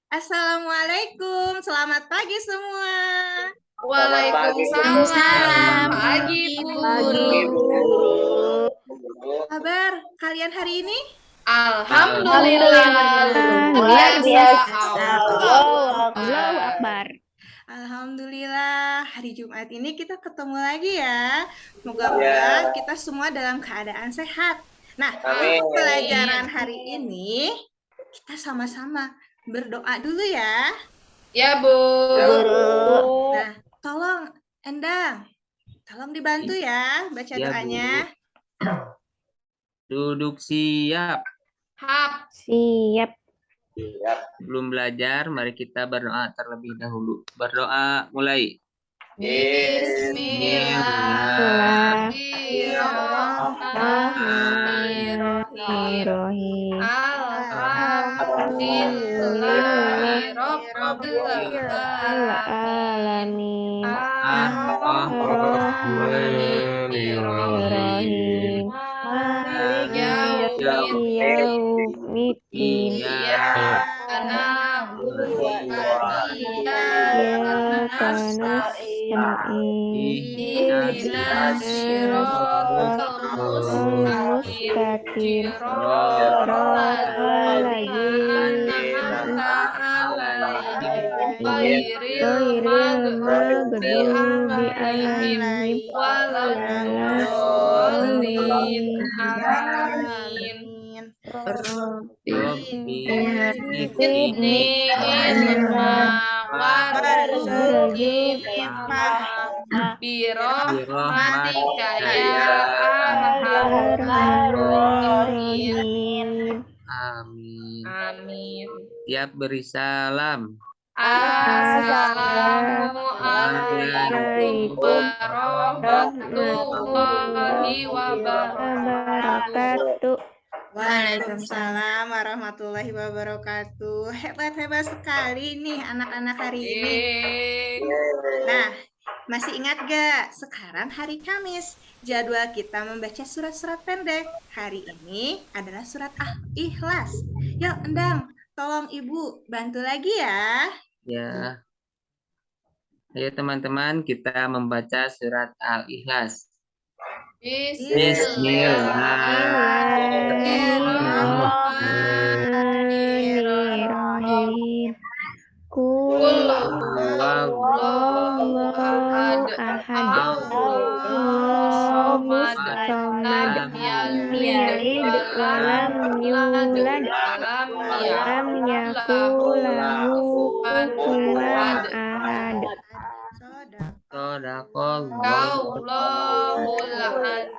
Assalamualaikum, selamat pagi semua. Waalaikumsalam. Pagi, Bu. Kabar kalian hari ini? Alhamdulillah. Luar biasa. Allahu Akbar. Alhamdulillah, hari Jumat ini kita ketemu lagi ya. Moga-moga kita semua dalam keadaan sehat. Nah, untuk pelajaran hari ini kita sama-sama berdoa dulu ya. Ya, Bu. Nah, tolong Endang, tolong dibantu ya baca Ya, doanya. Duduk siap. Hap. Siap. Belum belajar, mari kita berdoa terlebih dahulu. Berdoa mulai. Bismillahirrahmanirrahim. Alhamdulillahirrahmanirrahim. Ar-Rahmanir-Rahim. Maliki yaumiddin. Iyyaka na'budu wa iyyaka nasta'in. Ihdinas siratal mustaqim. Siratal ladzina an'amta 'alaihim ghairil maghdubi 'alaihim waladdallin. Amin. Ini warzuqni birahmatika ya arhamar rahimin. Amin. Amin. Siap beri salam. Assalamualaikum warahmatullahi wabarakatuh. Waalaikumsalam warahmatullahi wabarakatuh. Hebat-hebat sekali nih anak-anak hari ini. Nah, masih ingat gak? Sekarang hari Kamis. Jadwal kita membaca surat-surat pendek. Hari ini adalah surat Al-Ikhlas. Yuk, Endang, tolong Ibu bantu lagi ya. Ya. Ayo teman-teman, kita membaca surat Al-Ikhlas. Bismillahirrahmanirrahim. Qul huwallahu ahad. Allahus samad. Lam yalid wa lam yulad wa lam yakul lahu kufuwan ahad. Sadaqallahul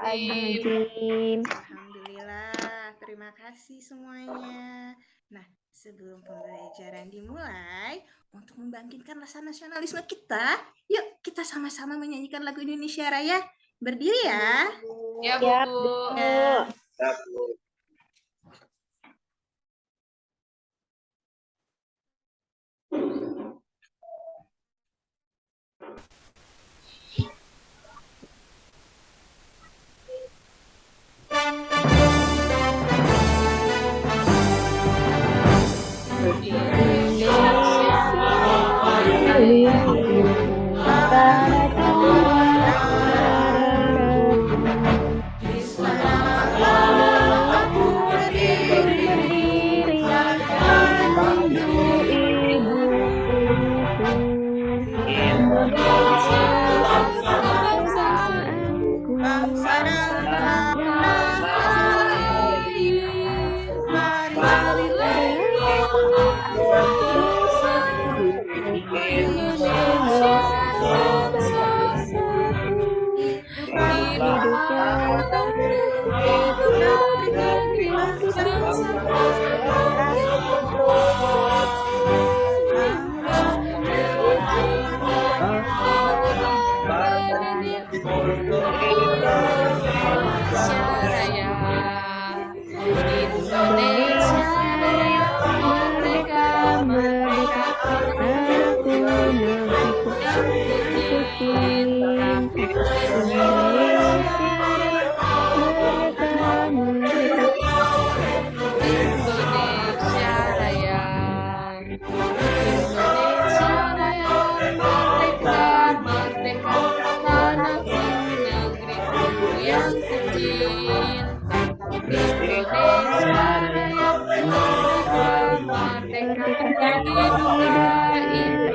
azim. Alhamdulillah, terima kasih semuanya. Nah, sebelum pembelajaran dimulai, untuk membangkitkan rasa nasionalisme kita, yuk kita sama-sama menyanyikan lagu Indonesia Raya. Berdiri ya. Ya, Bu. Ya.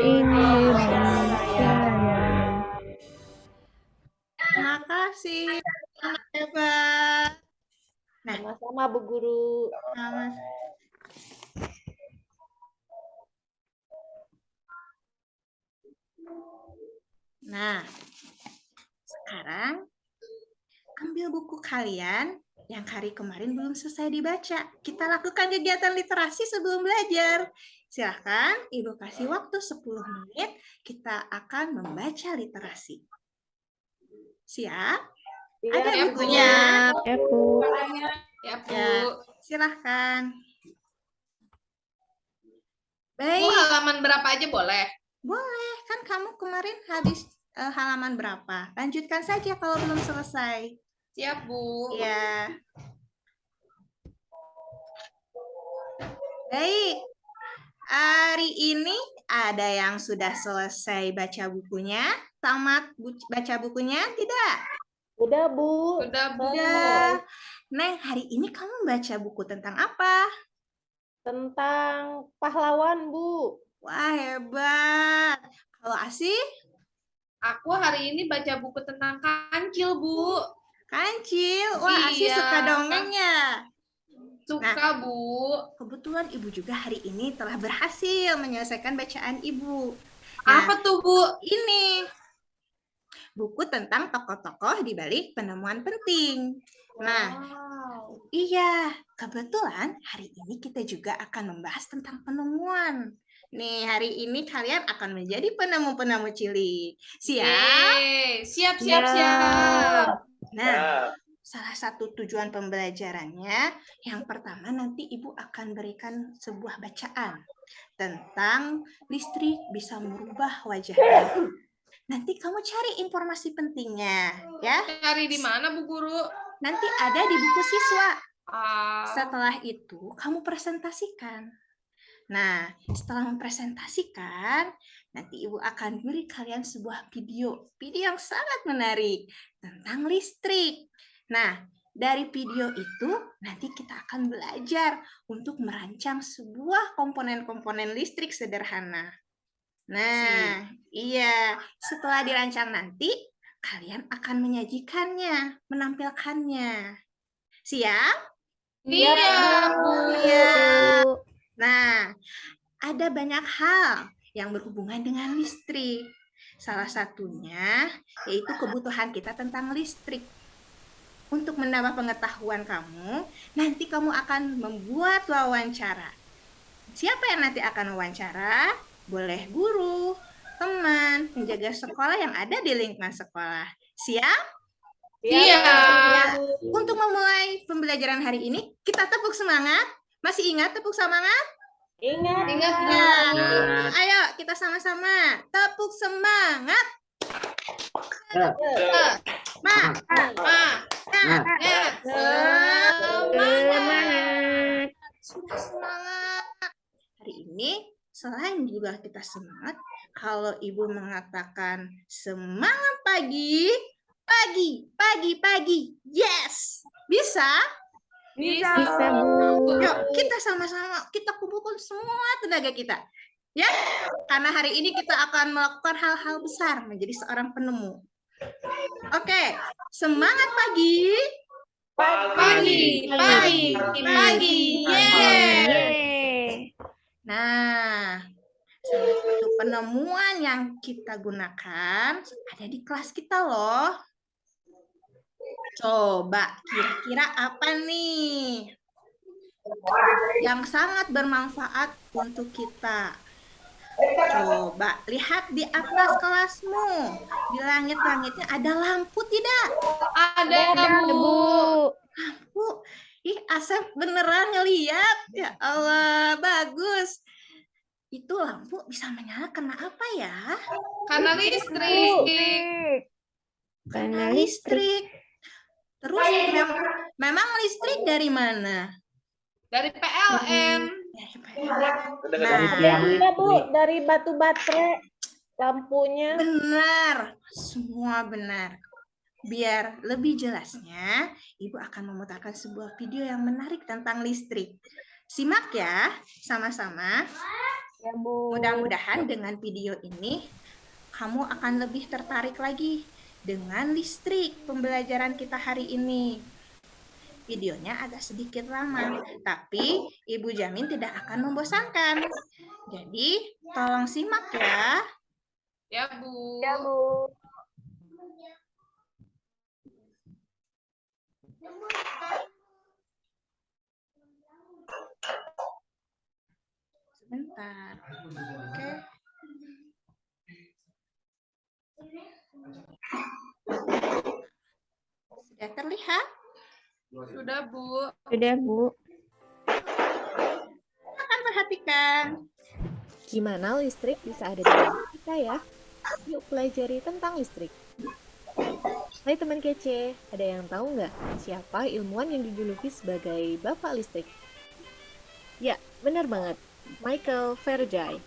Indonesia Raya. Terima kasih, anak hebat. Nah, Sama-sama Bu Guru. sama. Nah, sekarang ambil buku kalian yang hari kemarin belum selesai dibaca. Kita lakukan kegiatan literasi sebelum belajar. Silahkan Ibu kasih waktu 10 menit, kita akan membaca literasi. Siap? Ada Siap, Bu. bukunya? Ya, Bu. Ya, Bu. Ya, silahkan. Bu, Baik, halaman berapa aja boleh? boleh. Kan kamu kemarin habis halaman berapa? Lanjutkan saja kalau belum selesai. Siap, Bu. Ya. Baik. Hari ini ada yang sudah selesai baca bukunya? Tamat baca bukunya? Tidak? Udah Bu. Udah, Bu. Sudah. Neng, hari ini kamu baca buku tentang apa? Tentang pahlawan Bu. Wah, hebat. Kalau Asih? Aku hari ini baca buku tentang kancil, Bu. Kancil. Wah, Asih Iya. suka dongengnya. Suka, Bu. Kebetulan Ibu juga hari ini telah berhasil menyelesaikan bacaan Ibu. Apa tuh, Bu? Ini buku tentang tokoh-tokoh di balik penemuan penting. Nah, Wow. iya, kebetulan hari ini kita juga akan membahas tentang penemuan. Nih, hari ini kalian akan menjadi penemu-penemu cilik. Siap? Yeay. Siap, siap, siap. Nah, salah satu tujuan pembelajarannya, yang pertama nanti Ibu akan berikan sebuah bacaan tentang listrik bisa merubah wajahnya. Nanti kamu cari informasi pentingnya, ya. Cari di mana, Bu Guru? Nanti ada di buku siswa. Ah, Setelah itu, kamu presentasikan. Nah, setelah mempresentasikan, nanti Ibu akan beri kalian sebuah video yang sangat menarik tentang listrik. Nah, dari video itu nanti kita akan belajar untuk merancang sebuah komponen-komponen listrik sederhana. Nah, iya, setelah dirancang nanti kalian akan menyajikannya, menampilkannya. Siap? iya, Bu. Iya. Nah, ada banyak hal yang berhubungan dengan listrik. Salah satunya yaitu kebutuhan kita tentang listrik. Untuk menambah pengetahuan kamu, nanti kamu akan membuat wawancara. Siapa yang nanti akan wawancara? Boleh guru, teman, penjaga sekolah yang ada di lingkungan sekolah. Siap? Iya. Ya. Untuk memulai pembelajaran hari ini, kita tepuk semangat. Masih ingat tepuk semangat? Ingat. Ingat, Bu. Ya. Ingat. Ayo kita sama-sama tepuk semangat. Ma, Semangat. sudah semangat. Hari ini selain juga kita semangat, kalau Ibu mengatakan semangat pagi, pagi, yes, bisa? Bisa. Bisa, Bu. Yuk kita sama-sama kita kumpulkan semua tenaga kita, ya. Karena hari ini kita akan melakukan hal-hal besar menjadi seorang penemu. Oke, semangat pagi. Pagi. Yeay. Yeay. Nah, salah satu penemuan yang kita gunakan ada di kelas kita loh. Coba kira-kira apa nih yang sangat bermanfaat untuk kita? Coba lihat di atas kelasmu. Di langit-langitnya ada lampu tidak? Ada, Bu. Bu. Lampu. Ih, Asep beneran ngeliat. Ya Allah, bagus. Itu lampu bisa menyala karena apa ya? Karena listrik. Karena listrik. Terus memang listrik dari mana? Dari PLN. Dari PLN. Iya Bu, dari batu baterai lampunya. Benar, semua benar. Biar lebih jelasnya, Ibu akan memutarkan sebuah video yang menarik tentang listrik. Simak ya, sama-sama. Ya, Bu. Mudah-mudahan dengan video ini kamu akan lebih tertarik lagi dengan listrik pembelajaran kita hari ini. Videonya agak sedikit lama, tapi Ibu jamin tidak akan membosankan. Jadi, tolong simak ya. Ya, Bu. Ya, Bu. Sebentar. Oke. Sudah terlihat? Sudah, Bu. Sudah, Bu. Akan perhatikan. Gimana listrik bisa ada di rumah kita ya? Yuk pelajari tentang listrik. Hai teman kece, ada yang tahu nggak siapa ilmuwan yang dijuluki sebagai Bapak Listrik? Ya, benar banget, Michael Faraday.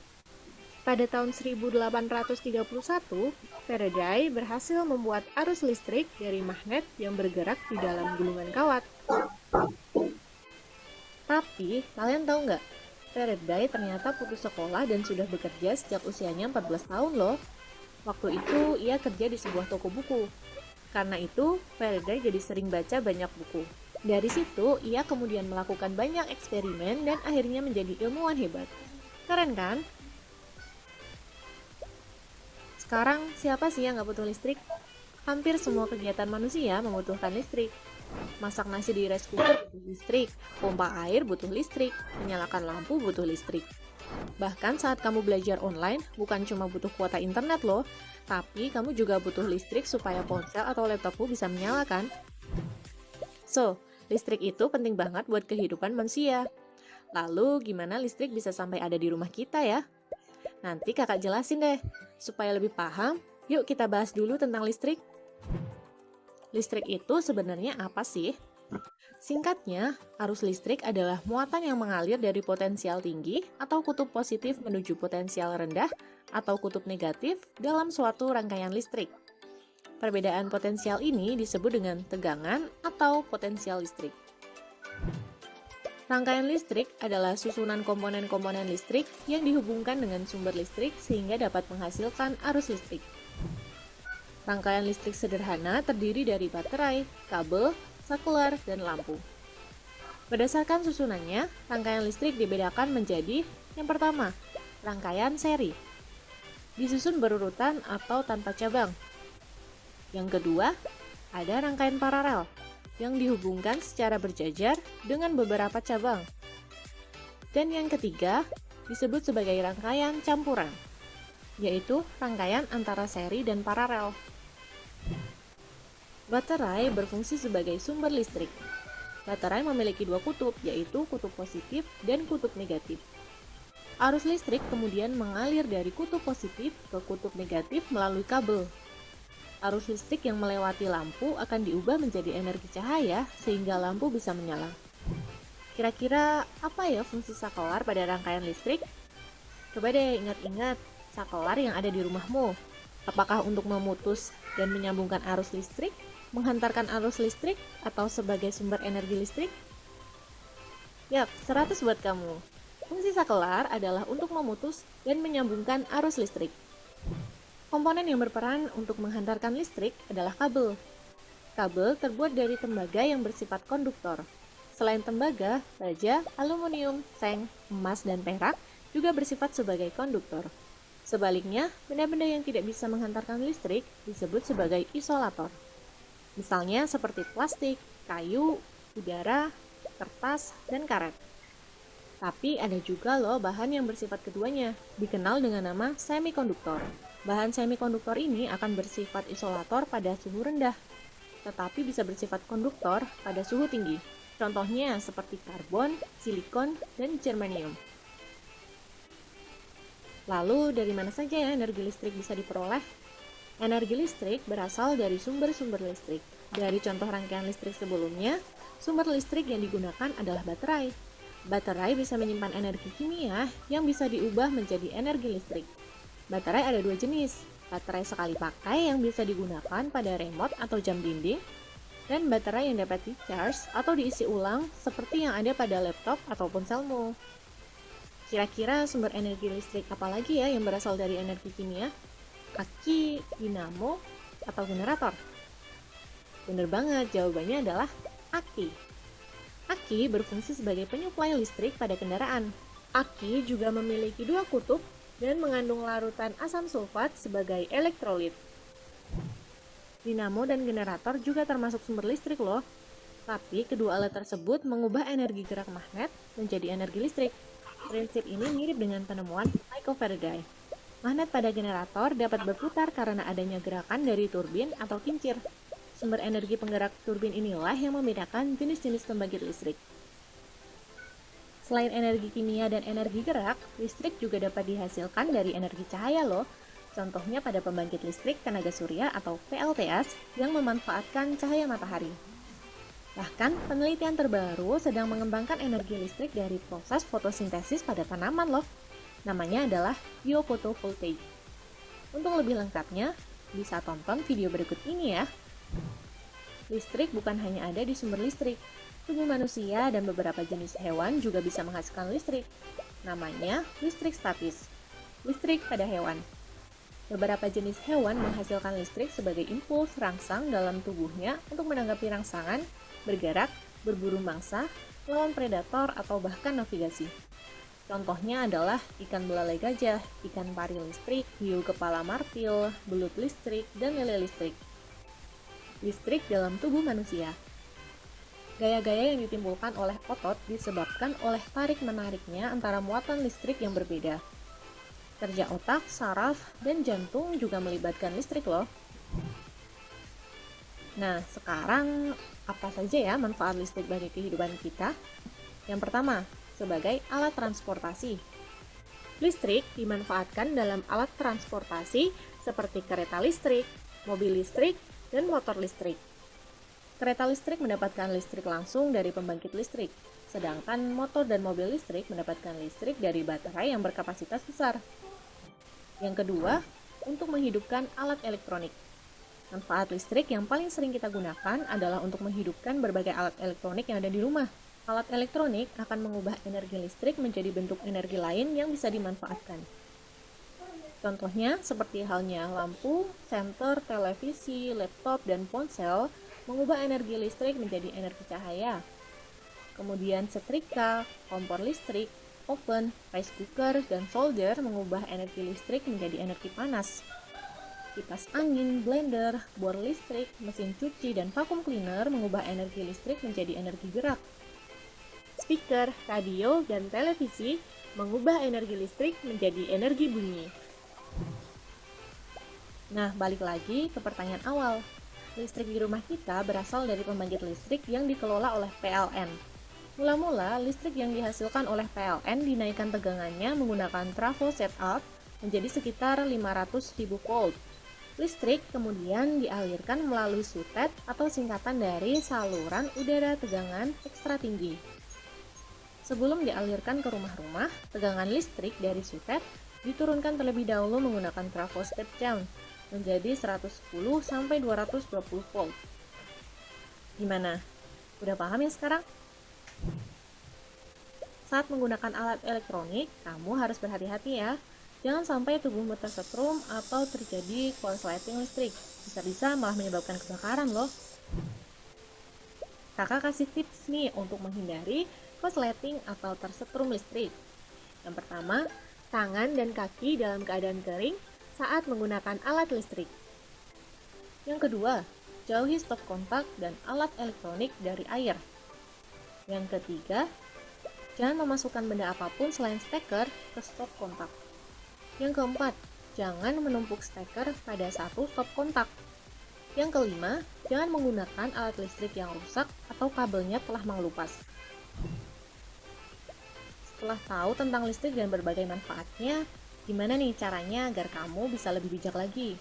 Pada tahun 1831, Faraday berhasil membuat arus listrik dari magnet yang bergerak di dalam gulungan kawat. Tapi, kalian tahu nggak? Faraday ternyata putus sekolah dan sudah bekerja sejak usianya 14 tahun loh. Waktu itu, ia kerja di sebuah toko buku. Karena itu, Faraday jadi sering baca banyak buku. Dari situ, ia kemudian melakukan banyak eksperimen dan akhirnya menjadi ilmuwan hebat. Keren kan? Sekarang, siapa sih yang nggak butuh listrik? Hampir semua kegiatan manusia membutuhkan listrik. Masak nasi di rice cooker butuh listrik, pompa air butuh listrik, menyalakan lampu butuh listrik. Bahkan saat kamu belajar online, bukan cuma butuh kuota internet loh, tapi kamu juga butuh listrik supaya ponsel atau laptopmu bisa menyala kan? So, listrik itu penting banget buat kehidupan manusia. Lalu, gimana listrik bisa sampai ada di rumah kita ya? Nanti kakak jelasin deh. Supaya lebih paham, yuk kita bahas dulu tentang listrik. Listrik itu sebenarnya apa sih? Singkatnya, arus listrik adalah muatan yang mengalir dari potensial tinggi atau kutub positif menuju potensial rendah atau kutub negatif dalam suatu rangkaian listrik. Perbedaan potensial ini disebut dengan tegangan atau potensial listrik. Rangkaian listrik adalah susunan komponen-komponen listrik yang dihubungkan dengan sumber listrik sehingga dapat menghasilkan arus listrik. Rangkaian listrik sederhana terdiri dari baterai, kabel, saklar, dan lampu. Berdasarkan susunannya, rangkaian listrik dibedakan menjadi yang pertama, rangkaian seri. Disusun berurutan atau tanpa cabang. Yang kedua, ada rangkaian paralel yang dihubungkan secara berjajar dengan beberapa cabang. Dan yang ketiga, disebut sebagai rangkaian campuran, yaitu rangkaian antara seri dan paralel. Baterai berfungsi sebagai sumber listrik. Baterai memiliki dua kutub, yaitu kutub positif dan kutub negatif. Arus listrik kemudian mengalir dari kutub positif ke kutub negatif melalui kabel. Arus listrik yang melewati lampu akan diubah menjadi energi cahaya sehingga lampu bisa menyala. Kira-kira apa ya fungsi saklar pada rangkaian listrik? Coba deh ingat-ingat saklar yang ada di rumahmu. Apakah untuk memutus dan menyambungkan arus listrik, menghantarkan arus listrik, atau sebagai sumber energi listrik? Yap, 100 buat kamu. Fungsi saklar adalah untuk memutus dan menyambungkan arus listrik. Komponen yang berperan untuk menghantarkan listrik adalah kabel. Kabel terbuat dari tembaga yang bersifat konduktor. Selain tembaga, baja, aluminium, seng, emas, dan perak juga bersifat sebagai konduktor. Sebaliknya, benda-benda yang tidak bisa menghantarkan listrik disebut sebagai isolator. Misalnya seperti plastik, kayu, udara, kertas, dan karet. Tapi ada juga loh bahan yang bersifat keduanya, dikenal dengan nama semikonduktor. Bahan semikonduktor ini akan bersifat isolator pada suhu rendah, tetapi bisa bersifat konduktor pada suhu tinggi. Contohnya seperti karbon, silikon, dan germanium. Lalu, dari mana saja ya energi listrik bisa diperoleh? Energi listrik berasal dari sumber-sumber listrik. Dari contoh rangkaian listrik sebelumnya, sumber listrik yang digunakan adalah baterai. Baterai bisa menyimpan energi kimia yang bisa diubah menjadi energi listrik. Baterai ada dua jenis, baterai sekali pakai yang bisa digunakan pada remote atau jam dinding, dan baterai yang dapat di-charge atau diisi ulang seperti yang ada pada laptop atau ponselmu. Kira-kira sumber energi listrik apa lagi ya yang berasal dari energi kimia? Aki, dinamo, atau generator? Bener banget, jawabannya adalah aki. Aki berfungsi sebagai penyuplai listrik pada kendaraan. Aki juga memiliki dua kutub dan mengandung larutan asam sulfat sebagai elektrolit. Dinamo dan generator juga termasuk sumber listrik loh. Tapi kedua alat tersebut mengubah energi gerak magnet menjadi energi listrik. Prinsip ini mirip dengan penemuan Tycho Faraday. Magnet pada generator dapat berputar karena adanya gerakan dari turbin atau kincir. Sumber energi penggerak turbin inilah yang membedakan jenis-jenis pembangkit listrik. Selain energi kimia dan energi gerak, listrik juga dapat dihasilkan dari energi cahaya loh. Contohnya pada pembangkit listrik tenaga surya atau PLTS yang memanfaatkan cahaya matahari. Bahkan, penelitian terbaru sedang mengembangkan energi listrik dari proses fotosintesis pada tanaman loh. Namanya adalah biofotovoltaik. Untuk lebih lengkapnya, bisa tonton video berikut ini ya. Listrik bukan hanya ada di sumber listrik. Tubuh manusia dan beberapa jenis hewan juga bisa menghasilkan listrik. Namanya listrik statis. Listrik pada hewan. Beberapa jenis hewan menghasilkan listrik sebagai impuls rangsang dalam tubuhnya untuk menanggapi rangsangan, bergerak, berburu mangsa, melawan predator, atau bahkan navigasi. Contohnya adalah ikan belalai gajah, ikan pari listrik, hiu kepala martil, belut listrik, dan lele listrik. Listrik dalam tubuh manusia. Gaya-gaya yang ditimbulkan oleh otot disebabkan oleh tarik-menariknya antara muatan listrik yang berbeda. Kerja otak, saraf, dan jantung juga melibatkan listrik loh. Nah, sekarang apa saja ya manfaat listrik bagi kehidupan kita? Yang pertama, sebagai alat transportasi. Listrik dimanfaatkan dalam alat transportasi seperti kereta listrik, mobil listrik, dan motor listrik. Kereta listrik mendapatkan listrik langsung dari pembangkit listrik, sedangkan motor dan mobil listrik mendapatkan listrik dari baterai yang berkapasitas besar. Yang kedua, untuk menghidupkan alat elektronik. Manfaat listrik yang paling sering kita gunakan adalah untuk menghidupkan berbagai alat elektronik yang ada di rumah. Alat elektronik akan mengubah energi listrik menjadi bentuk energi lain yang bisa dimanfaatkan. Contohnya seperti halnya lampu, senter, televisi, laptop, dan ponsel mengubah energi listrik menjadi energi cahaya. Kemudian setrika, kompor listrik, oven, rice cooker, dan solder mengubah energi listrik menjadi energi panas. Kipas angin, blender, bor listrik, mesin cuci, dan vacuum cleaner mengubah energi listrik menjadi energi gerak. Speaker, radio, dan televisi mengubah energi listrik menjadi energi bunyi. Nah, balik lagi ke pertanyaan awal. Listrik di rumah kita berasal dari pembangkit listrik yang dikelola oleh PLN. Mula-mula, listrik yang dihasilkan oleh PLN dinaikkan tegangannya menggunakan trafo setup menjadi sekitar 500.000 volt. Listrik kemudian dialirkan melalui sutet atau singkatan dari saluran udara tegangan ekstra tinggi. Sebelum dialirkan ke rumah-rumah, tegangan listrik dari sutet diturunkan terlebih dahulu menggunakan trafo step down menjadi 110 sampai 220 volt. Gimana? Udah paham ya sekarang? Saat menggunakan alat elektronik, kamu harus berhati-hati ya. Jangan sampai tubuhmu tersetrum atau terjadi korsleting listrik. Bisa-bisa malah menyebabkan kebakaran loh. Kakak kasih tips nih untuk menghindari korsleting atau tersetrum listrik. Yang pertama, tangan dan kaki dalam keadaan kering saat menggunakan alat listrik. Yang kedua, jauhi stop kontak dan alat elektronik dari air. Yang ketiga, jangan memasukkan benda apapun selain steker ke stop kontak. Yang keempat, jangan menumpuk steker pada satu stop kontak. Yang kelima, jangan menggunakan alat listrik yang rusak atau kabelnya telah mengelupas. Setelah tahu tentang listrik dan berbagai manfaatnya, gimana nih caranya agar kamu bisa lebih bijak lagi?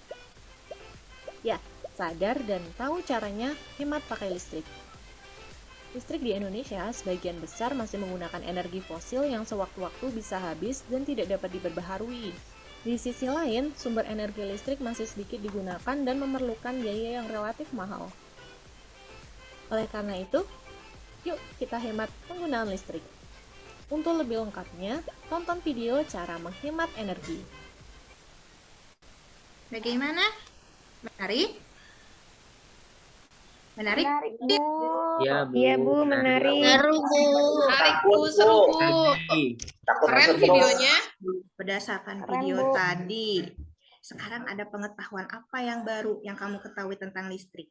Ya, sadar dan tahu caranya hemat pakai listrik. Listrik di Indonesia sebagian besar masih menggunakan energi fosil yang sewaktu-waktu bisa habis dan tidak dapat diperbaharui. Di sisi lain, sumber energi listrik masih sedikit digunakan dan memerlukan biaya yang relatif mahal. Oleh karena itu, yuk kita hemat penggunaan listrik. Untuk lebih lengkapnya, tonton video cara menghemat energi. Bagaimana? Menarik? Menarik? Menarik, Bu. Ya, Bu. Iya, Bu, menarik. Menarik, Bu. Seru, Bu. Keren videonya. Berdasarkan Keren, video Bu. tadi, sekarang ada pengetahuan apa yang baru yang kamu ketahui tentang listrik?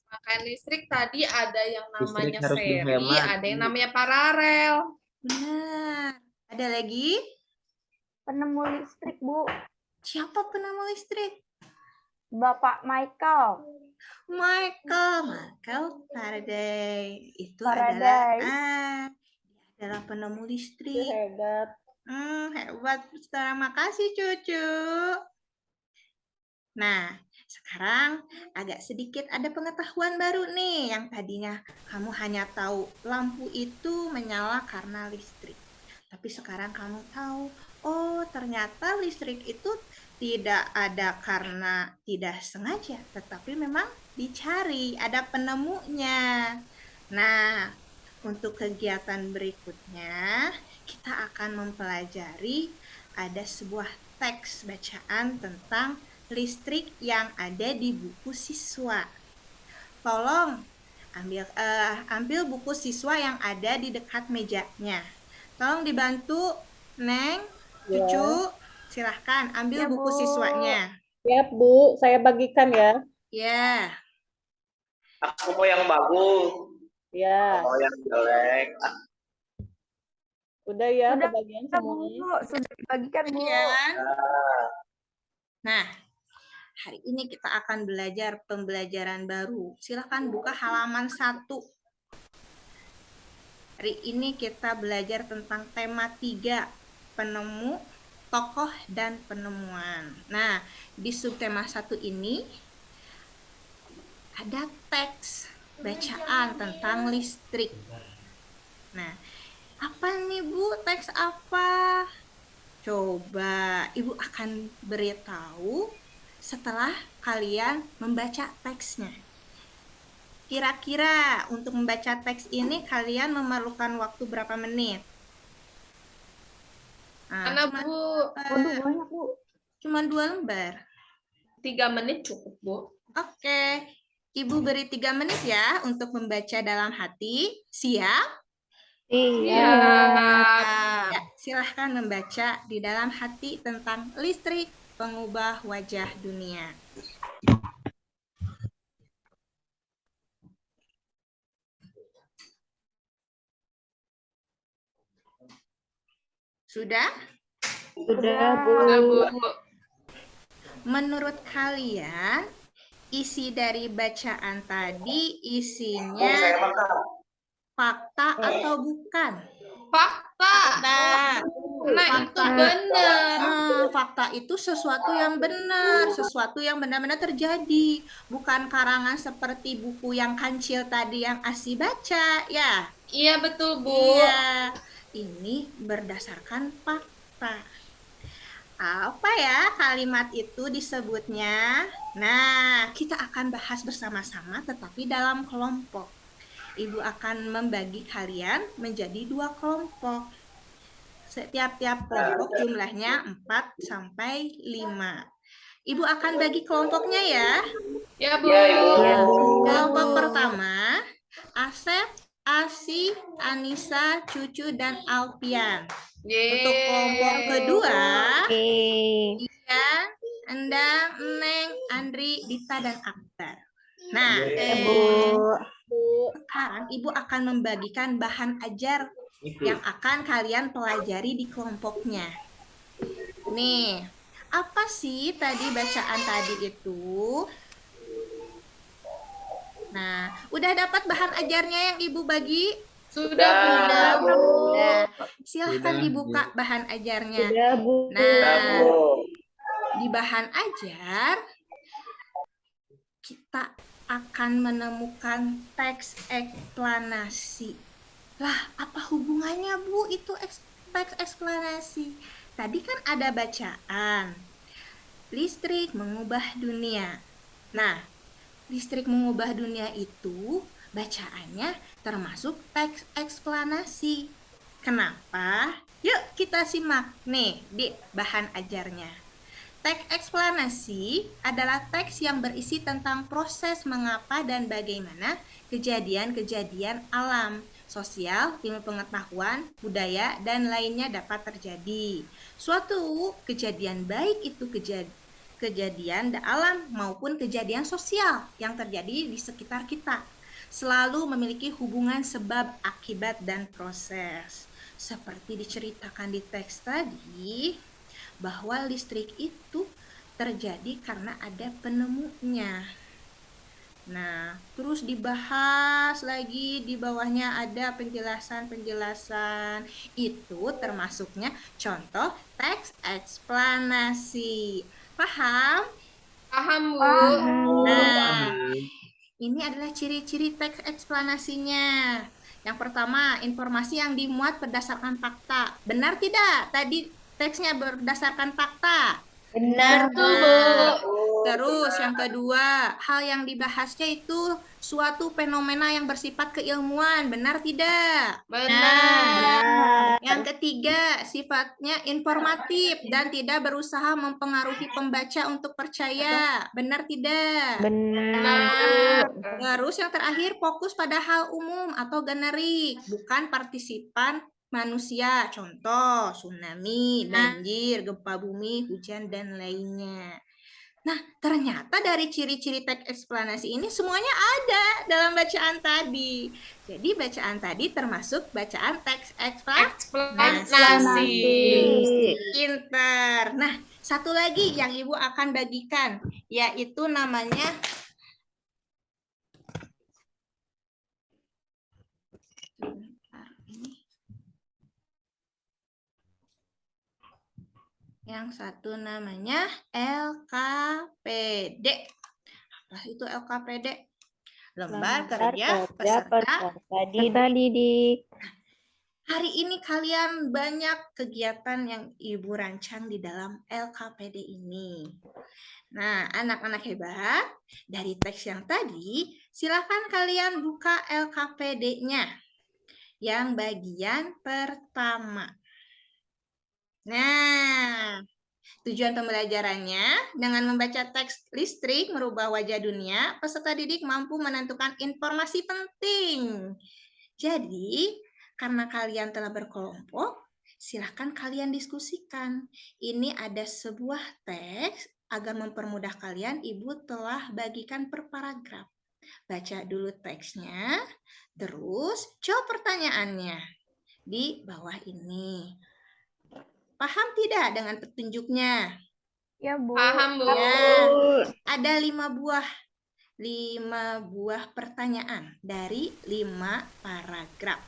Pemakaian listrik tadi ada yang namanya Listrik harus seri, dihemat. ada yang namanya paralel. Benar. Ada lagi? Penemu listrik, Bu. Siapa penemu listrik? Bapak Michael. Michael Faraday. Itu Faraday. dia adalah penemu listrik. Hebat. Hebat. Terima kasih, cucu. Nah, sekarang agak sedikit ada pengetahuan baru nih. Yang tadinya kamu hanya tahu lampu itu menyala karena listrik. Tapi sekarang kamu tahu, oh ternyata listrik itu tidak ada karena tidak sengaja, tetapi memang dicari, ada penemunya. Nah, untuk kegiatan berikutnya, kita akan mempelajari ada sebuah teks bacaan tentang listrik yang ada di buku siswa. Tolong ambil buku siswa yang ada di dekat mejanya. Tolong dibantu, Neng, Cucu, silahkan ambil Ya, buku Bu. siswanya. Siap, Bu. Saya bagikan ya. Ya, Aku mau yang bagus, Ya. mau yang jelek. Udah ya, Udah, kebagian Bu, semuanya. sudah dibagikan, Bu. bagian. Nah, hari ini kita akan belajar pembelajaran baru. Silahkan buka halaman 1. Hari ini kita belajar tentang tema 3, penemu, tokoh, dan penemuan. Nah, di subtema 1 ini ada teks bacaan tentang listrik. Nah, apa nih Bu? Teks apa? Coba Ibu akan beritahu setelah kalian membaca teksnya. Kira-kira untuk membaca teks ini kalian memerlukan waktu berapa menit? Karena Bu, Waduh, banyak, Bu. Cuma 2 lembar. 3 menit cukup, Bu. Oke, Ibu beri 3 menit ya untuk membaca dalam hati. Siap? Iya. Ya, silahkan membaca di dalam hati tentang listrik, pengubah wajah dunia. Sudah? Sudah, Bu. Udah, Bu. Menurut kalian, isi dari bacaan tadi Mau isinya saya makan. fakta atau bukan? Fakta. Nah, Nah, itu benar. fakta itu sesuatu yang benar, sesuatu yang benar-benar terjadi, bukan karangan seperti buku yang kancil tadi yang Asi baca, ya. Iya, betul, Bu. Iya, ini berdasarkan fakta. Apa ya kalimat itu disebutnya? Nah, kita akan bahas bersama-sama tetapi dalam kelompok. Ibu akan membagi kalian menjadi 2 kelompok. Setiap-tiap kelompok jumlahnya 4 sampai 5. Ibu akan bagi kelompoknya ya. Ya, Bu. Ya, Ibu. Iya, Bu. Kelompok pertama, Asep, Asi, Anissa, Cucu, dan Alpian. Untuk kelompok kedua, Oke. Ian, Endang, Neng, Andri, Dita, dan Akbar. Nah, Iya, Bu. sekarang Ibu akan membagikan bahan ajar yang akan kalian pelajari di kelompoknya. Nih, apa sih tadi bacaan tadi itu? Nah, udah dapat bahan ajarnya yang Ibu bagi? Sudah, Bu. Udah. Silahkan Sudah, dibuka bahan ajarnya. Udah, Bu. Nah, Bu. di bahan ajar kita akan menemukan teks eksplanasi. Lah, apa hubungannya Bu itu teks eksplanasi? Tadi kan ada bacaan. Listrik mengubah dunia. Nah, listrik mengubah dunia itu bacaannya termasuk teks eksplanasi. Kenapa? Yuk kita simak nih di bahan ajarnya. Teks eksplanasi adalah teks yang berisi tentang proses mengapa dan bagaimana kejadian-kejadian alam, sosial, ilmu pengetahuan, budaya, dan lainnya dapat terjadi. Suatu kejadian baik itu kejadian alam maupun kejadian sosial yang terjadi di sekitar kita selalu memiliki hubungan sebab, akibat, dan proses. Seperti diceritakan di teks tadi, bahwa listrik itu terjadi karena ada penemunya. Nah, terus dibahas lagi di bawahnya ada penjelasan-penjelasan. Itu termasuknya contoh teks eksplanasi. Paham? Paham, Bu. Nah, ini adalah ciri-ciri teks eksplanasinya. Yang pertama, informasi yang dimuat berdasarkan fakta. Benar tidak? Tadi teksnya berdasarkan fakta. Benar. Betul, Bu. Terus yang kedua, hal yang dibahasnya itu suatu fenomena yang bersifat keilmuan. Benar tidak? Benar. Yang ketiga, sifatnya informatif dan tidak berusaha mempengaruhi pembaca untuk percaya. Benar tidak? Benar. Terus yang terakhir, fokus pada hal umum atau generik, bukan partisipan manusia. Contoh, tsunami, banjir, gempa bumi, hujan, dan lainnya. Nah, ternyata dari ciri-ciri teks eksplanasi ini semuanya ada dalam bacaan tadi. Jadi bacaan tadi termasuk bacaan teks Eksplanasi. Pinter. Nah, satu lagi yang Ibu akan bagikan, yaitu namanya yang satu namanya LKPD. Apa itu LKPD? Lembar Kerja Peserta Didik. Hari ini kalian banyak kegiatan yang Ibu rancang di dalam LKPD ini. Nah, anak-anak hebat, dari teks yang tadi, silakan kalian buka LKPD-nya. Yang bagian pertama. Nah, tujuan pembelajarannya dengan membaca teks listrik merubah wajah dunia, peserta didik mampu menentukan informasi penting. Jadi, karena kalian telah berkelompok, silakan kalian diskusikan. Ini ada sebuah teks, agar mempermudah kalian, Ibu telah bagikan per paragraf. Baca dulu teksnya, terus jawab pertanyaannya di bawah ini. Paham tidak dengan petunjuknya? Ya, Bu. Paham, Bu. Ya, ada 5 buah pertanyaan dari 5 paragraf.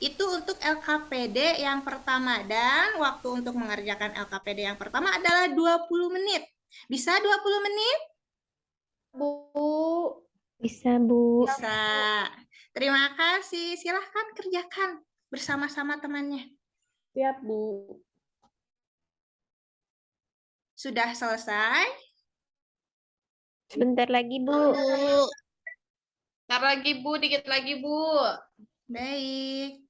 Itu untuk LKPD yang pertama, dan waktu untuk mengerjakan LKPD yang pertama adalah 20 menit. Bisa 20 menit? Bu. Bisa, Bu. Bisa. Terima kasih. Silahkan kerjakan bersama-sama temannya. Siap, Bu. Sudah selesai? Sebentar lagi, Bu. Ntar lagi, Bu. Dikit lagi, Bu. Baik.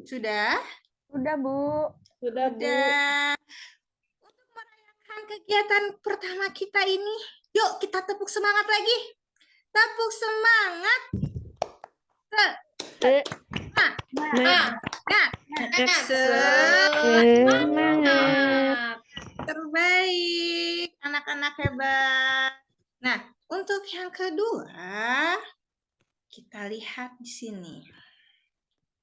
Sudah? Sudah, Bu. Sudah, Bu. Sudah. Untuk merayakan kegiatan pertama kita ini, yuk kita tepuk semangat lagi. Tepuk semangat. Semangat. Terbaik, anak-anak hebat. Nah, untuk yang kedua, kita lihat di sini.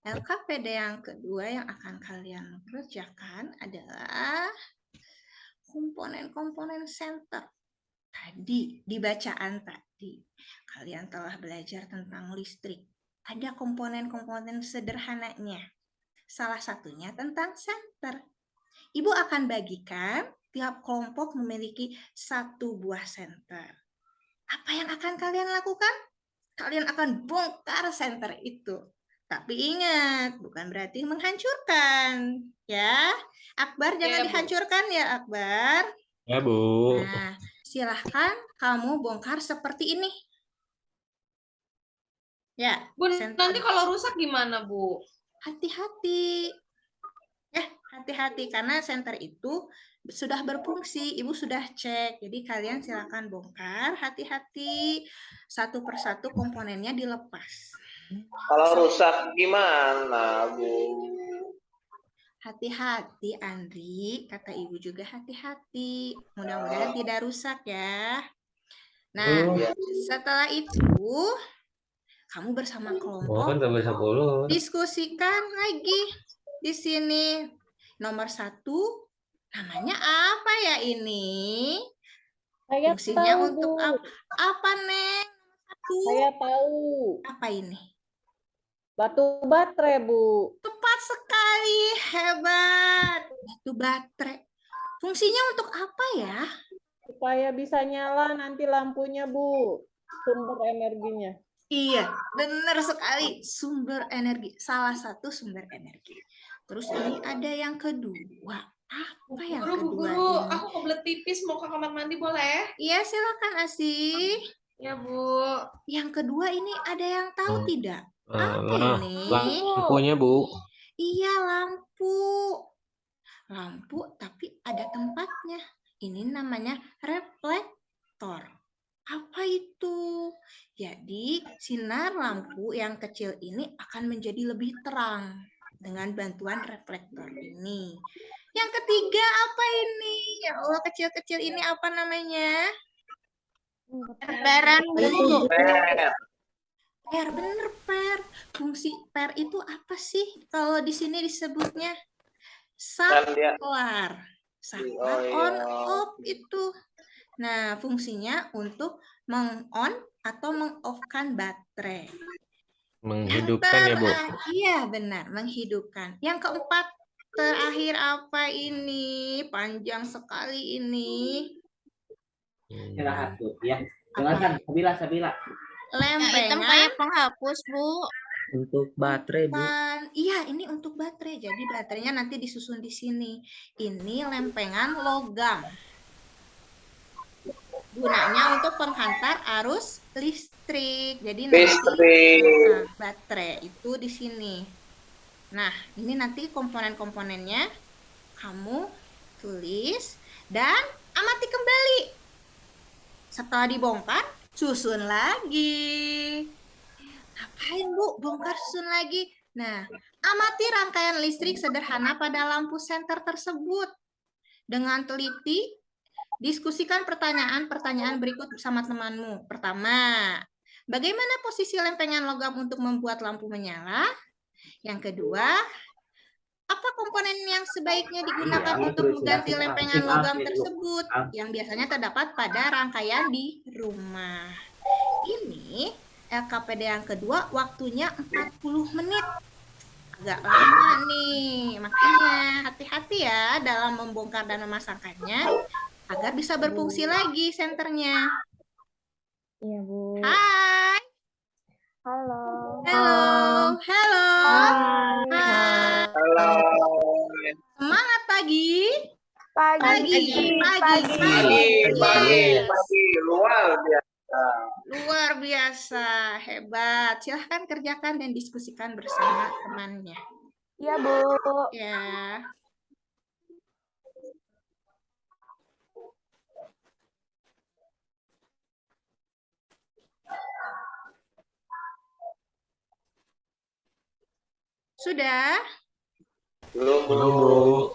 LKPD yang kedua yang akan kalian kerjakan adalah komponen-komponen senter. Tadi, di bacaan tadi, kalian telah belajar tentang listrik. Ada komponen-komponen sederhananya. Salah satunya tentang senter. Ibu akan bagikan tiap kelompok memiliki 1 buah senter. Apa yang akan kalian lakukan? Kalian akan bongkar senter itu. Tapi ingat, bukan berarti menghancurkan. Ya, Akbar jangan Ya, Bu. dihancurkan ya, Akbar. Ya, Bu. Nah, silahkan kamu bongkar seperti ini. Ya, Bu, senter. nanti kalau rusak gimana, Bu? Hati-hati. Ya, hati-hati karena senter itu sudah berfungsi, Ibu sudah cek. Jadi kalian silakan bongkar, hati-hati. Satu persatu komponennya dilepas. Kalau rusak gimana, Bu? Hati-hati, Andri. Kata Ibu juga hati-hati. Mudah-mudahan tidak rusak ya. Nah, setelah itu kamu bersama kelompok diskusikan lagi di sini. Nomor 1, namanya apa ya ini? Saya Fungsinya tahu, untuk Bu. apa, Neng? Saya tahu. Apa ini? Batu baterai, Bu. Tepat sekali, hebat. Batu baterai. Fungsinya untuk apa ya? Supaya bisa nyala nanti lampunya, Bu. Sumber energinya. Iya, benar sekali. Sumber energi. Salah satu sumber energi. Terus ini ada yang kedua. Apa yang Bu kedua Guru, ini? aku kebelet pipis mau ke kamar mandi boleh? Iya, silakan Asih. Ya, Bu. Yang kedua ini ada yang tahu tidak? Apa ini? Lampunya, Bu. Iya, lampu. Lampu tapi ada tempatnya. Ini namanya reflektor. Apa itu? Jadi, sinar lampu yang kecil ini akan menjadi lebih terang dengan bantuan reflektor ini. Yang ketiga apa ini? Ya Allah, kecil-kecil ini apa namanya? Lembaran buku. Per, bener per. Fungsi per itu apa sih? Kalau di sini disebutnya saklar. Saklar on off itu. Nah, fungsinya untuk meng-on atau meng-off-kan baterai. Menghidupkan ya, Bu. Iya, benar, menghidupkan. Yang keempat, terakhir apa ini? Panjang sekali ini. Istirahat, Bu. Ya. Dengarkan, Sabila. Lempengan. kayak penghapus, Bu. Untuk baterai, Bu. Iya, ini untuk baterai. Jadi baterainya nanti disusun di sini. Ini lempengan logam. Gunanya untuk penghantar arus listrik. Jadi nanti baterai itu di sini. Nah, ini nanti komponen-komponennya kamu tulis dan amati kembali. Setelah dibongkar, susun lagi. Ngapain, Bu? Bongkar susun lagi. Nah, amati rangkaian listrik sederhana pada lampu senter tersebut. Dengan teliti, diskusikan pertanyaan-pertanyaan berikut bersama temanmu. Pertama, bagaimana posisi lempengan logam untuk membuat lampu menyala? Yang kedua, apa komponen yang sebaiknya digunakan untuk mengganti lempengan logam tersebut yang biasanya terdapat pada rangkaian di rumah? Ini LKPD yang kedua, waktunya 40 menit. Agak lama nih, makanya hati-hati ya dalam membongkar dan memasangkannya agar bisa berfungsi lagi senternya. Iya, Bu. Hai. Halo. Halo. Halo. Hai. Halo. Semangat pagi. Pagi. Pagi. Luar biasa. Luar biasa, hebat. Silahkan kerjakan dan diskusikan bersama temannya. Iya, Bu. Ya. Sudah? Belum, Bu.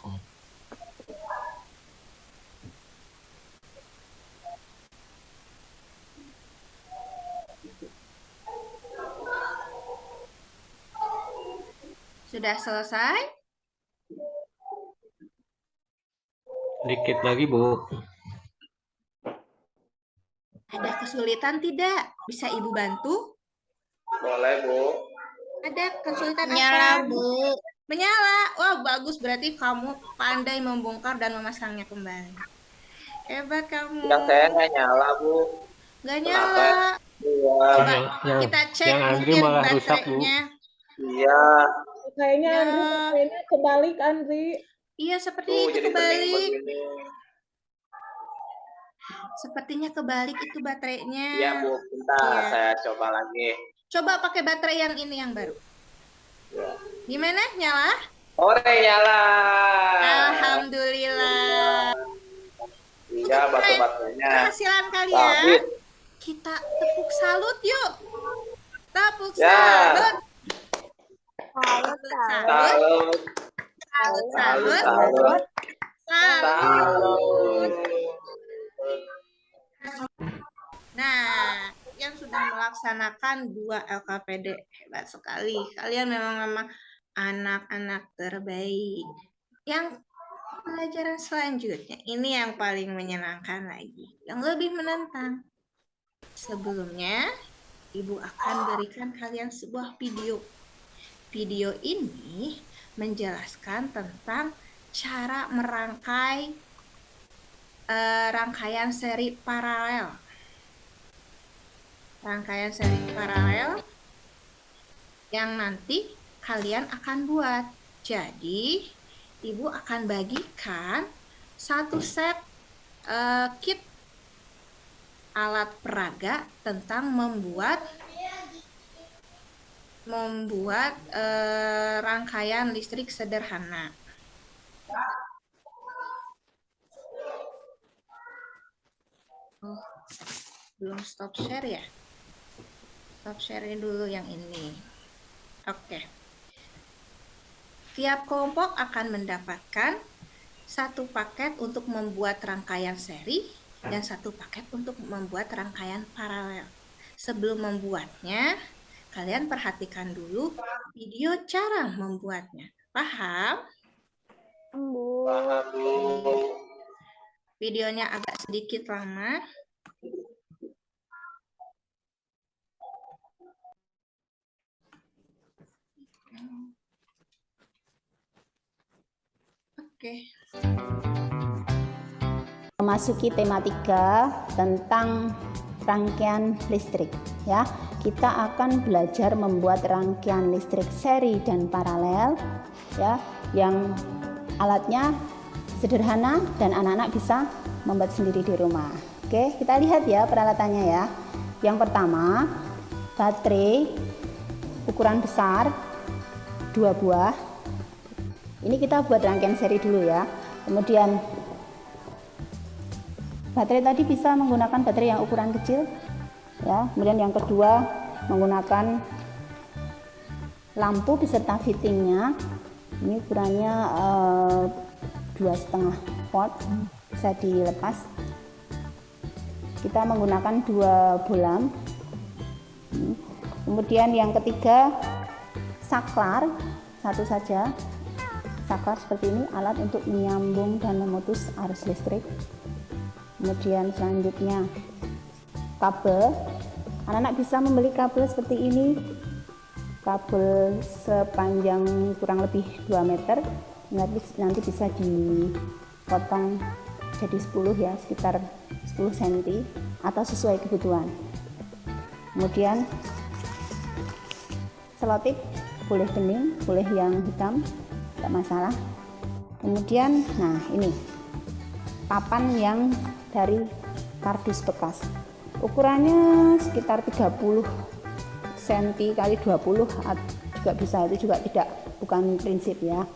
Sudah selesai? Dikit lagi, Bu. Ada kesulitan tidak? Bisa Ibu bantu? Boleh, Bu. Ada kesulitan Nyala, apa? Bu. Menyala. Wah, bagus. Berarti kamu pandai membongkar dan memasangnya kembali. Hebat kamu. Yang saya nggak nyala, Bu. Nggak nyala. Iya. Coba kita cek yang Andri mungkin malah rusak, Bu. baterainya. Iya. Kayaknya Ya. Andri kayaknya kebalik, Andri. Iya, seperti Tuh, itu jadi bening kebalik. begini. Sepertinya kebalik itu baterainya. Iya, Bu. Bentar, Iya. saya coba lagi. Coba pakai baterai yang ini yang baru. Ya. Gimana? Nyala? Ore, nyala. Alhamdulillah. Iya, batu-batunya. Keberhasilan kalian. Sabit. Kita tepuk salut yuk. Tepuk Ya. salut. Salut, Salut. Salut. Salut. Salut. Salut. Salut. Salut. Nah, yang sudah melaksanakan 2 LKPD hebat sekali. Kalian memang anak-anak terbaik. Yang pelajaran selanjutnya ini yang paling menyenangkan lagi, yang lebih menantang. Sebelumnya, Ibu akan berikan kalian sebuah video. Video ini menjelaskan tentang cara merangkai rangkaian seri paralel. Rangkaian seri paralel yang nanti kalian akan buat. Jadi, Ibu akan bagikan satu set kit alat peraga tentang membuat rangkaian listrik sederhana. Oh, belum stop share ya? Stop share dulu yang ini. Oke. Tiap kelompok akan mendapatkan satu paket untuk membuat rangkaian seri dan satu paket untuk membuat rangkaian paralel. Sebelum membuatnya, kalian perhatikan dulu video cara membuatnya. Paham? Bu. Paham, Bu. Videonya agak sedikit lama. Oke. Memasuki tema 3 tentang rangkaian listrik ya. Kita akan belajar membuat rangkaian listrik seri dan paralel ya, yang alatnya sederhana dan anak-anak bisa membuat sendiri di rumah. Oke, kita lihat ya peralatannya ya. Yang pertama, baterai ukuran besar 2 buah. Ini kita buat rangkaian seri dulu ya. Kemudian baterai tadi bisa menggunakan baterai yang ukuran kecil ya. Kemudian yang kedua menggunakan lampu beserta fittingnya. Ini ukurannya 2,5 volt, bisa dilepas. Kita menggunakan 2 bolam. Kemudian yang ketiga saklar, satu saja. Saklar seperti ini, alat untuk menyambung dan memutus arus listrik. Kemudian selanjutnya kabel. Anak-anak bisa membeli kabel seperti ini, kabel sepanjang kurang lebih 2 meter, nanti bisa dipotong jadi 10 ya, sekitar 10 cm atau sesuai kebutuhan. Kemudian selotip, boleh bening, boleh yang hitam, tidak masalah. Kemudian nah ini papan yang dari kardus bekas, ukurannya sekitar 30 cm kali 20 juga bisa, itu juga bukan prinsip ya.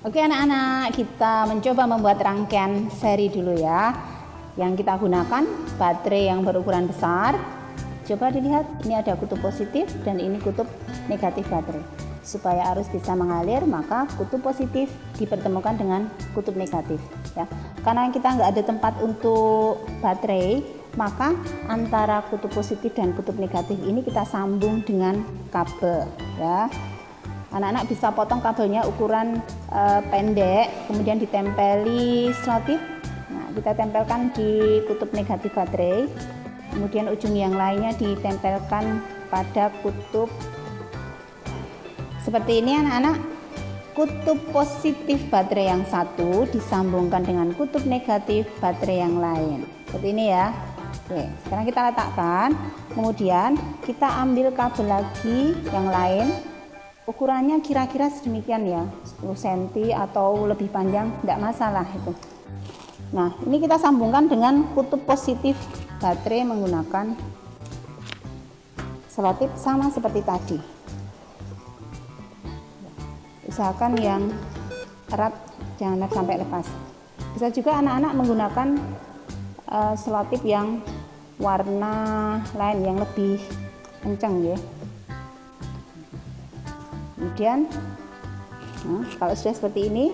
Oke anak-anak, kita mencoba membuat rangkaian seri dulu ya. Yang kita gunakan baterai yang berukuran besar. Coba dilihat, ini ada kutub positif dan ini kutub negatif baterai. Supaya arus bisa mengalir, maka kutub positif dipertemukan dengan kutub negatif ya. Karena kita nggak ada tempat untuk baterai, maka antara kutub positif dan kutub negatif ini kita sambung dengan kabel ya. Anak-anak bisa potong kabelnya ukuran pendek, kemudian ditempeli selotip. Nah, kita tempelkan di kutub negatif baterai, kemudian ujung yang lainnya ditempelkan pada kutub seperti ini anak-anak. Kutub positif baterai yang satu disambungkan dengan kutub negatif baterai yang lain, seperti ini ya. Oke, sekarang kita letakkan, kemudian kita ambil kabel lagi yang lain, ukurannya kira-kira sedemikian ya, 10 cm atau lebih panjang, tidak masalah itu. Nah, ini kita sambungkan dengan kutub positif baterai menggunakan selotip sama seperti tadi. Usahakan yang erat, jangan sampai lepas. Bisa juga anak-anak menggunakan selotip yang warna lain yang lebih kencang ya. Kemudian nah, kalau sudah seperti ini,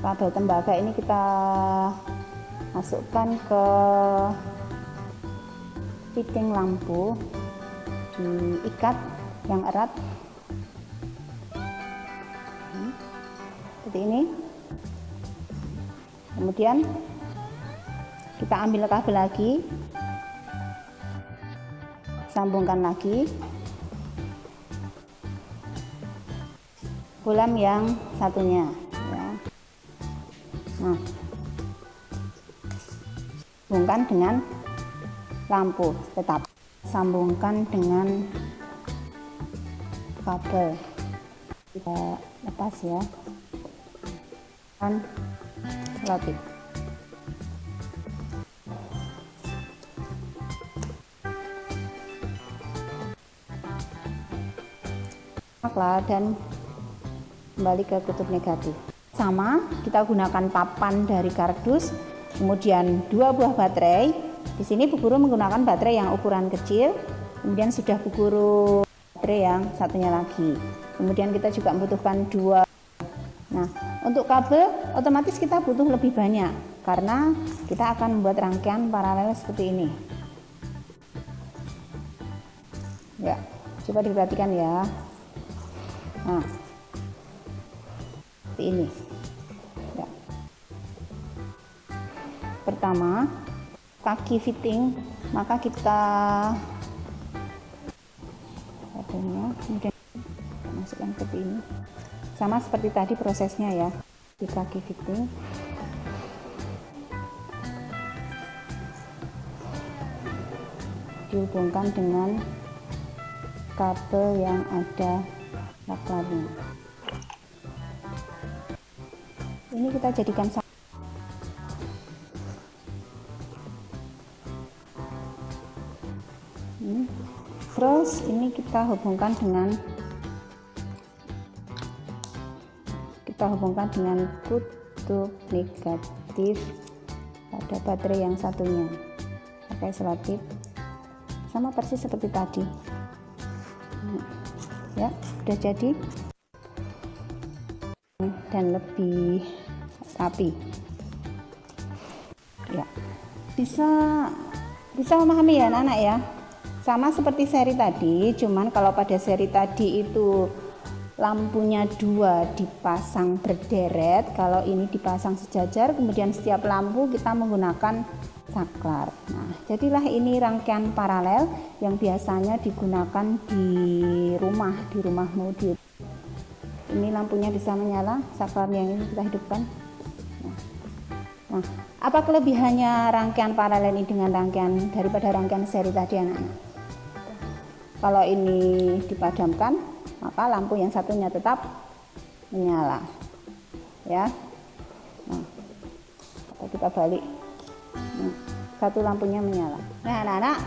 kabel tembaga ini kita masukkan ke fitting lampu, diikat yang erat seperti ini. Kemudian kita ambil kabel lagi, sambungkan lagi bolam yang satunya ya. Nah, sambungkan dengan lampu, tetap sambungkan dengan kabel, kita lepas ya, kan selotip. Dan kembali ke kutub negatif. Sama, kita gunakan papan dari kardus, kemudian 2 buah baterai. Di sini Bu Guru menggunakan baterai yang ukuran kecil, kemudian sudah Bu Guru baterai yang satunya lagi. Kemudian kita juga membutuhkan 2. Nah, untuk kabel otomatis kita butuh lebih banyak karena kita akan membuat rangkaian paralel seperti ini. Ya, coba diperhatikan ya. Nah, seperti ini ya. Pertama, kaki fitting, maka kita kabelnya kemudian masukkan seperti ini, sama seperti tadi prosesnya ya. Di kaki fitting dihubungkan dengan kabel yang ada saklarnya. Ini kita jadikan terus ini kita hubungkan dengan kutub negatif pada baterai yang satunya pakai selotip sama persis seperti tadi ya. Sudah jadi dan lebih rapi ya. Bisa memahami ya anak-anak ya, sama seperti seri tadi, cuman kalau pada seri tadi itu lampunya 2 dipasang berderet, kalau ini dipasang sejajar, kemudian setiap lampu kita menggunakan saklar. Nah, jadilah ini rangkaian paralel yang biasanya digunakan di rumahmu. Ini lampunya bisa menyala, saklar yang ini kita hidupkan. Nah, apa kelebihannya rangkaian paralel ini dengan daripada rangkaian seri tadi anak-anak? Kalau ini dipadamkan, maka lampu yang satunya tetap menyala ya. Nah, kita balik, satu lampunya menyala. Nah anak-anak,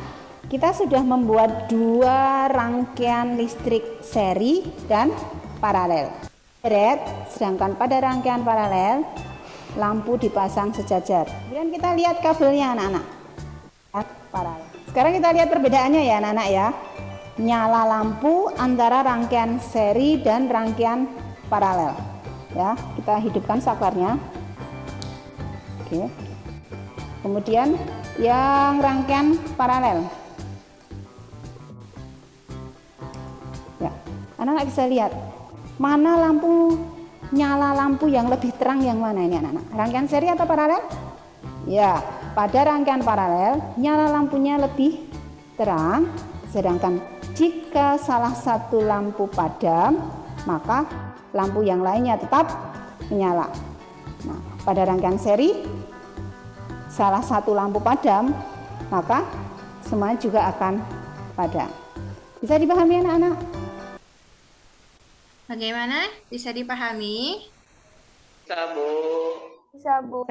kita sudah membuat 2 rangkaian listrik seri dan paralel. Sedangkan pada rangkaian paralel lampu dipasang sejajar. Kemudian kita lihat kabelnya anak-anak. Paralel. Sekarang kita lihat perbedaannya ya anak-anak ya. Nyala lampu antara rangkaian seri dan rangkaian paralel. Ya, kita hidupkan saklarnya. Oke. Kemudian yang rangkaian paralel. Ya, anak-anak bisa lihat mana nyala lampu yang lebih terang yang mana ini anak-anak? Rangkaian seri atau paralel? Ya, pada rangkaian paralel nyala lampunya lebih terang, sedangkan jika salah satu lampu padam, maka lampu yang lainnya tetap menyala. Nah, pada rangkaian seri salah satu lampu padam, maka semuanya juga akan padam. Bisa dipahami anak-anak? Bagaimana? Bisa dipahami? Bisa, Bu. Bisa, Bu.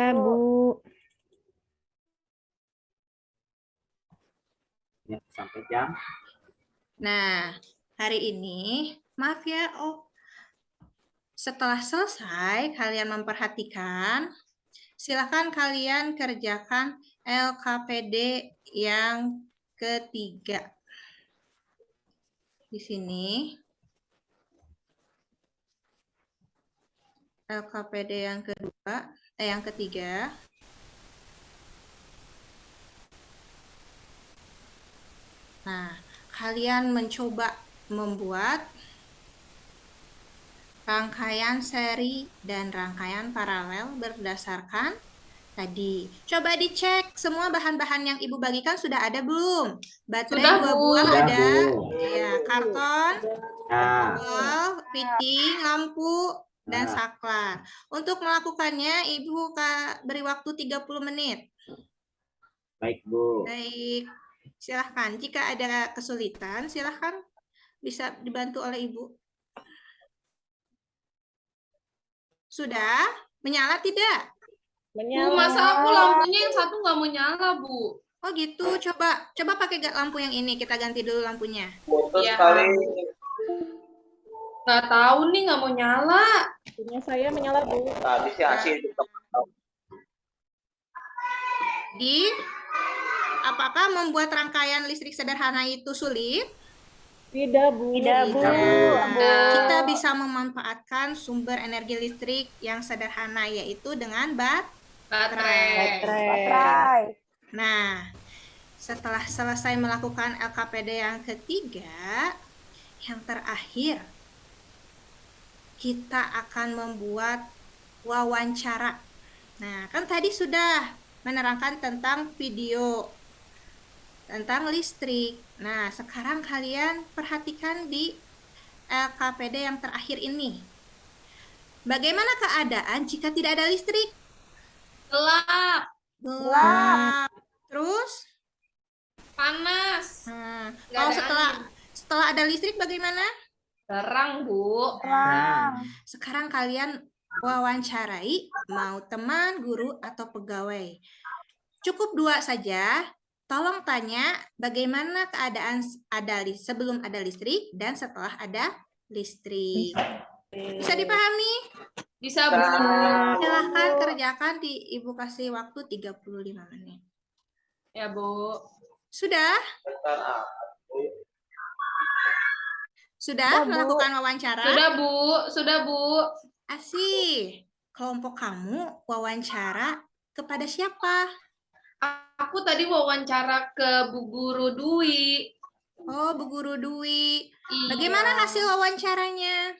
Ya, sampai jam. Nah, hari ini, maaf ya, setelah selesai kalian memperhatikan, silakan kalian kerjakan LKPD yang ketiga. Di sini, LKPD yang ketiga. Nah, kalian mencoba membuat rangkaian seri dan rangkaian paralel berdasarkan tadi. Coba dicek semua bahan-bahan yang Ibu bagikan sudah ada belum? Baterai Sudah, 2 Bu. buah Sudah, ada. Bu. Ya, karton, Nah, piting, lampu, dan Nah. saklar. Untuk melakukannya, Ibu beri waktu 30 menit. baik, Bu. Baik, silahkan. Jika ada kesulitan, silahkan bisa dibantu oleh Ibu. Sudah? Menyala tidak? Bu, Menyala. masa aku lampunya yang satu nggak mau nyala, Bu? Oh gitu, coba pakai lampu yang ini, kita ganti dulu lampunya. Putus Ya. kali. Nggak tahu nih, nggak mau nyala. Punya saya menyala, Bu. Tadi si Asin tetap. Di, apakah membuat rangkaian listrik sederhana itu sulit? Tidak, Bu. Tidak, Bu. Kita bisa memanfaatkan sumber energi listrik yang sederhana, yaitu dengan Baterai. Baterai. Nah, setelah selesai melakukan LKPD yang ketiga, yang terakhir, kita akan membuat wawancara. Nah, kan tadi sudah menerangkan tentang video, tentang listrik. Nah, sekarang kalian perhatikan di LKPD yang terakhir ini. Bagaimana keadaan jika tidak ada listrik? Gelap. Gelap. Terus? Panas. Nggak Kalau ada setelah ada listrik bagaimana? Terang, Bu. Sekarang kalian wawancarai mau teman, guru, atau pegawai. Cukup 2 saja. Tolong tanya bagaimana keadaan sebelum ada listrik dan setelah ada listrik. Bisa dipahami? Bisa, Bu. Silahkan kerjakan, Ibu kasih waktu 35 menit. Ya, Bu. Sudah? Sudah melakukan wawancara? Sudah, Bu. Asih. Kelompok kamu wawancara kepada siapa? Aku tadi wawancara ke Bu Guru Dwi. Oh, Bu Guru Dwi. Iya. Bagaimana hasil wawancaranya?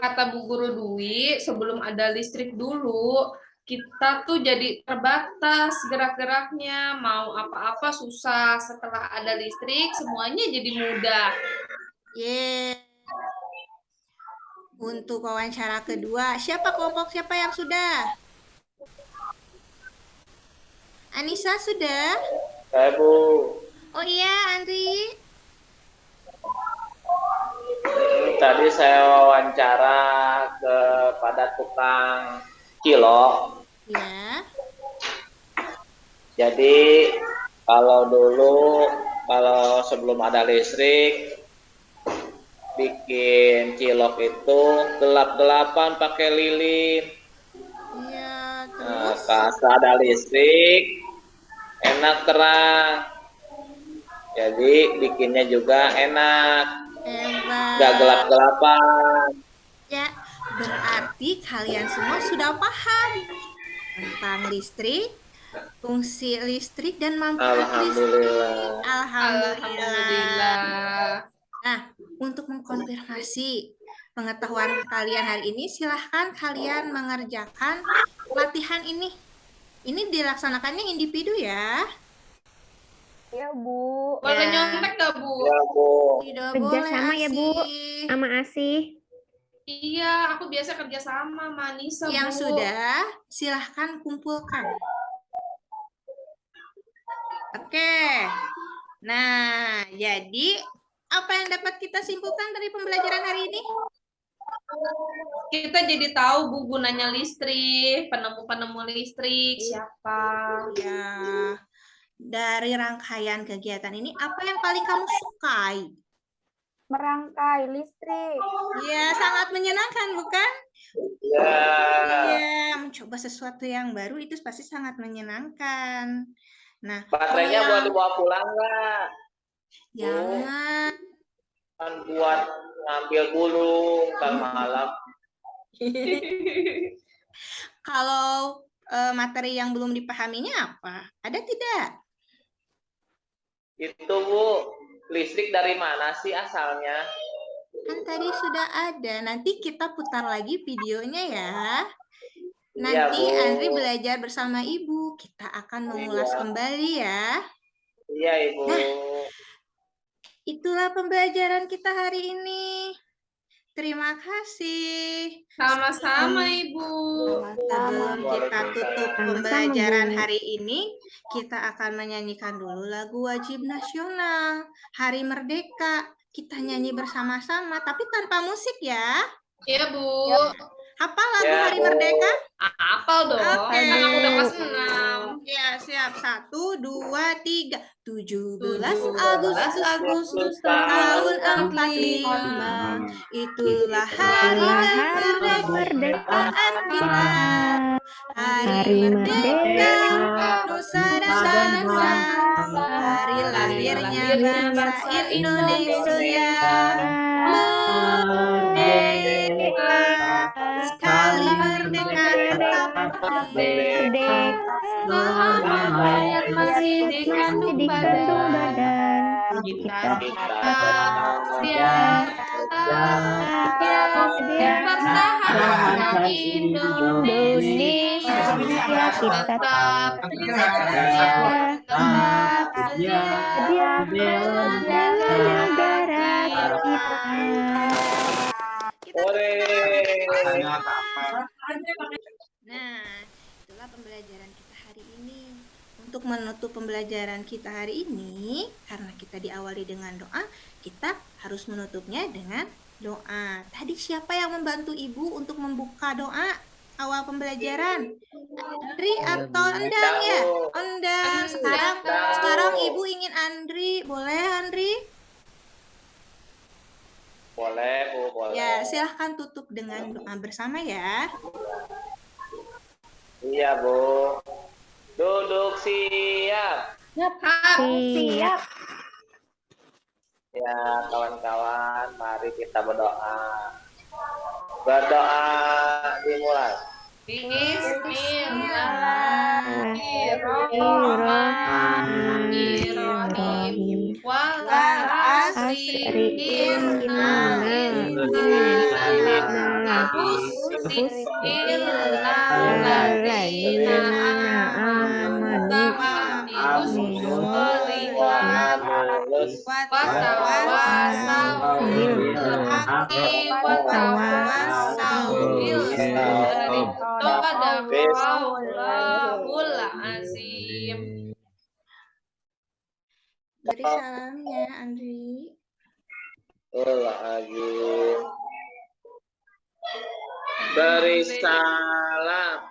Kata Bu Guru Dwi, sebelum ada listrik dulu, kita tuh jadi terbatas gerak-geraknya, mau apa-apa susah. Setelah ada listrik, semuanya jadi mudah. Yeay. Untuk wawancara kedua, kelompok siapa yang sudah? Anissa sudah? Saya, Bu. Oh iya, Andri. Tadi saya wawancara kepada tukang cilok. Ya. Jadi kalau sebelum ada listrik, bikin cilok itu gelap-gelapan pakai lilin. Iya, Nah, terus? pas ada listrik, enak terang. Jadi bikinnya juga enak. Hebat. Nggak gelap-gelapan. Ya, berarti kalian semua sudah paham tentang listrik, fungsi listrik, dan manfaat listrik. Alhamdulillah. Nah, untuk mengkonfirmasi pengetahuan kalian hari ini, silahkan kalian mengerjakan latihan ini. Ini dilaksanakannya individu ya. Iya, Bu. Boleh nyontek nggak, Bu? Ya, Bu. Tidak Kerja boleh, sama ya, Bu. Asih. Sama Asih. Iya, aku biasa kerja sama Manisa, Bu. Yang sudah, silahkan kumpulkan. Oke. Nah, jadi apa yang dapat kita simpulkan dari pembelajaran hari ini? kita jadi tahu Bu gunanya listrik, penemu-penemu listrik siapa. Ya, dari rangkaian kegiatan ini apa yang paling kamu sukai? Merangkai listrik. Ya, sangat menyenangkan, bukan? Ya. Iya, mencoba sesuatu yang baru itu pasti sangat menyenangkan. Nah, Baterainya kalau buat yang- dibawa pulang nggak? jangan. Kan buat ngambil dulu ntar malam. Kalau materi yang belum dipahaminya apa? Ada tidak? Itu Bu, listrik dari mana sih asalnya? Kan tadi sudah ada. Nanti kita putar lagi videonya ya. Iya, Nanti Bu. Andri belajar bersama Ibu. Kita akan mengulas Iya. kembali ya. Iya Ibu. Nah, itulah pembelajaran kita hari ini. Terima kasih. Sama-sama Ibu. Sebelum kita tutup pembelajaran hari ini, kita akan menyanyikan dulu lagu wajib nasional, Hari Merdeka. Kita nyanyi bersama-sama, tapi tanpa musik ya. Iya Bu. Hafal lagu Ya, Hari Bu. Merdeka? Hafal dong. Oke. Kan aku udah kelas 6. Ya, siap. 1, 2, 3. 17 17 Agustus Agustus tahun 45. 45. Itulah hari kemerdekaan kita. Hari merdeka, Nusa dan bangsa. Hari lahirnya bangsa Indonesia. Merdeka, sekali merdeka tetap merdeka. Selama hayat masih dikandung badan. Kita pertahankan Indonesia. Tetap Nah, itulah pembelajaran kita hari ini. Untuk menutup pembelajaran kita hari ini, karena kita diawali dengan doa, kita harus menutupnya dengan doa. Tadi siapa yang membantu Ibu untuk membuka doa awal pembelajaran? Andri atau Endang ya? Endang. Sekarang Ibu ingin Andri. Boleh Andri? Boleh Bu, boleh. Ya, silahkan tutup dengan doa bersama ya. Iya Bu. Duduk siap. Siap. Ya kawan-kawan, mari kita berdoa. Berdoa dimulai. Bismillahirrahmanirrahim. Wal asri innal insana lafi illalladzina amanu wa amilus sholihati wa tawassaw bil haqqi wa tawassaw bil sabri. Sadaqallahul azim. Beri salamnya Andri. lagi. Beri salam.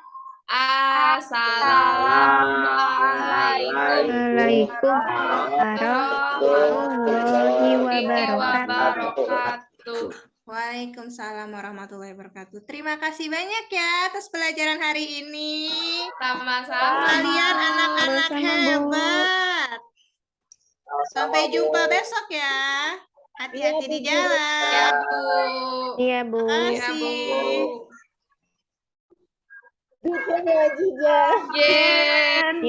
Assalamualaikum warahmatullahi wabarakatuh. Waalaikumsalam warahmatullahi wabarakatuh. Terima kasih banyak ya atas pelajaran hari ini. Sama-sama. Kalian anak-anak hebat. Sampai jumpa besok ya. Hati-hati di jalan. Ya, Bu. Iya, Bu. Ya, Bu. Jujur ya, Jija. Yeay.